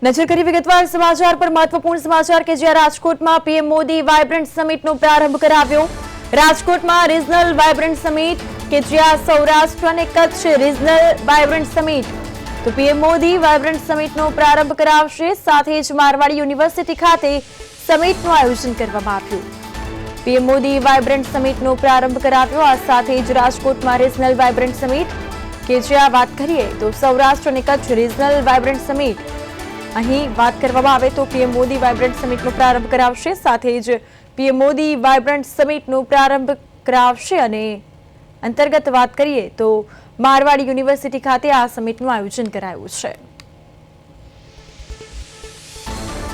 નજર કરી વિગતવાર સમાચાર પર મહત્વપૂર્ણ સમાચાર કે જ્યાં રાજકોટમાં પીએમ મોદી વાઇબ્રન્ટ સમિટનો પ્રારંભ કરાવ્યો। રાજકોટમાં રિજનલ વાઇબ્રન્ટ સમિટ કે જ્યાં સૌરાષ્ટ્ર અને કચ્છ રિજનલ વાઇબ્રન્ટ સમિટ તો પીએમ મોદી વાઇબ્રન્ટ સમિટનો પ્રારંભ કરાવશે। સાથે જ મારવાડી યુનિવર્સિટી ખાતે સમિટનું આયોજન કરવામાં આવ્યું। પીએમ મોદી વાઇબ્રન્ટ સમિટનો પ્રારંભ કરાવ્યો। આ સાથે જ રાજકોટમાં રિજનલ વાઇબ્રન્ટ સમિટ કે જ્યાં વાત કરીએ તો સૌરાષ્ટ્ર અને કચ્છ રિજનલ વાઇબ્રન્ટ સમિટ અહીં વાત કરવામાં આવે તો પીએમ મોદી વાઇબ્રન્ટ સમિટનો પ્રારંભ કરાવશે। સાથે જ પીએમ મોદી વાઇબ્રન્ટ સમિટનો પ્રારંભ કરાવશે અને અંતર્ગત વાત કરીએ તો મારવાડી યુનિવર્સિટી ખાતે આ સમિટનું આયોજન કરાયું છે।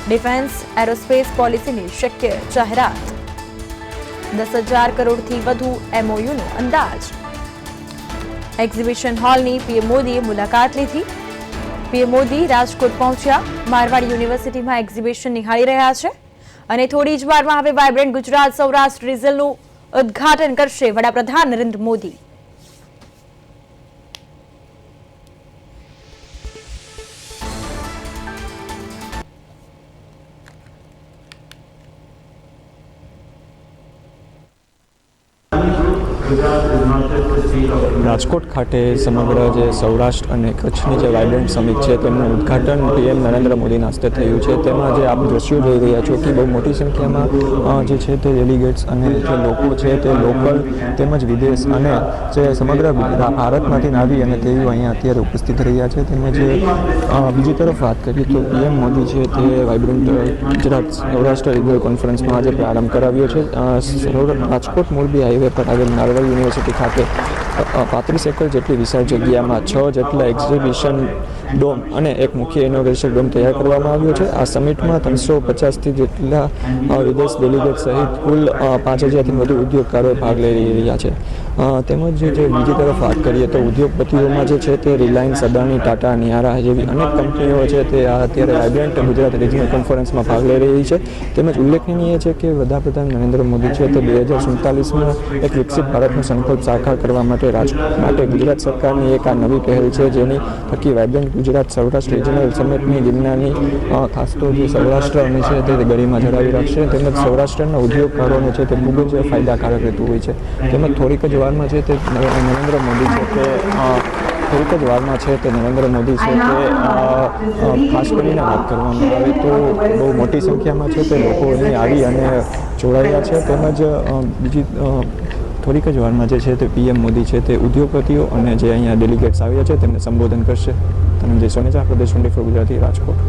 ડિફેન્સ એરોસ્પેસ પોલિસીની શક્ય જાહેરાત, 10,000 કરોડથી વધુ MOUનો અંદાજ। એક્ઝિબિશન હોલની પીએમ મોદીએ મુલાકાત લીધી। પીએમ મોદી રાજકોટ પહોંચ્યા। મારવાડી યુનિવર્સિટીમાં એક્ઝિબિશન નિહાળી રહ્યા છે અને થોડી જ વારમાં હવે વાઇબ્રન્ટ ગુજરાત સૌરાષ્ટ્ર રિજનલનું ઉદ્ઘાટન કરશે વડાપ્રધાન નરેન્દ્ર મોદી। રાજકોટ ખાતે સમગ્ર જે સૌરાષ્ટ્ર અને કચ્છની જે વાઇબ્રન્ટ સમિટ છે તેમનું ઉદ્ઘાટન પીએમ નરેન્દ્ર મોદીના હસ્તે થયું છે। તેમાં જે આપ દ્રશ્યો જોઈ રહ્યા છો કે બહુ મોટી સંખ્યામાં જે છે તે ડેલિગેટ્સ અને જે લોકો છે તે લોકલ તેમજ વિદેશ અને જે સમગ્ર ભારતમાંથી આવી અને તેઓ અહીંયા અત્યારે ઉપસ્થિત રહ્યા છે। તેમજ બીજી તરફ વાત કરીએ તો પીએમ મોદી છે તે વાઇબ્રન્ટ ગુજરાત સૌરાષ્ટ્ર રિજનલ કોન્ફરન્સનો આજે પ્રારંભ કરાવ્યો છે। રાજકોટ મોરબી હાઈવે પર આવેલ મારવાડી યુનિવર્સિટી ખાતે 35 એકર જેટલી વિશાળ જગ્યામાં 6 જેટલા એક્ઝિબિશન ડોમ અને એક મુખ્ય ઇનોગ્રેશન ડોમ તૈયાર કરવામાં આવ્યો છે। આ સમિટમાં 350થી જેટલા વિદેશ ડેલિગેટ સહિત કુલ 5,000થી વધુ ઉદ્યોગકારો ભાગ લઈ રહ્યા છે। તેમજ જે બીજી તરફ વાત કરીએ તો ઉદ્યોગપતિઓમાં જે છે તે રિલાયન્સ, અદાણી, ટાટા, નિયારા જેવી અનેક કંપનીઓ છે તે અત્યારે વાઇબ્રન્ટ ગુજરાત રિજનલ કોન્ફરન્સમાં ભાગ લઈ રહી છે। તેમજ ઉલ્લેખનીય છે કે વડાપ્રધાન નરેન્દ્ર મોદી છે તે 2047માં એક વિકસિત ભારતનો સંકલ્પ સાકાર કરવા માટે ગુજરાત સરકારની એક આ નવી પહેલ છે, જેની થકી વાઇબ્રન્ટ ગુજરાત સૌરાષ્ટ્ર રિજનલ સમિટની ગિરનારની ખાસ તો જે સૌરાષ્ટ્રની છે તે ગરિમા જળાવી રાખશે। તેમજ સૌરાષ્ટ્રના ઉદ્યોગકારોને છે તે ખૂબ જ ફાયદાકારક રહેતું હોય છે। તેમજ થોડીક જ વારમાં છે તે નરેન્દ્ર મોદી છે તે થોડીક જ વારમાં છે તે નરેન્દ્ર મોદી છે તે ખાસ કરીને વાત કરવામાં આવે તો બહુ મોટી સંખ્યામાં છે તે લોકો અહીં આવી અને જોડાયા છે। તેમજ બીજી થોડીક જ વારમાં જે છે તે પીએમ મોદી છે તે ઉદ્યોગપતિઓ અને જે અહીંયા ડેલિગેટ્સ આવ્યા છે તેમને સંબોધન કરશે। ધનંજય સોનેજા, પ્રદેશ 24 ગુજરાતી, રાજકોટ।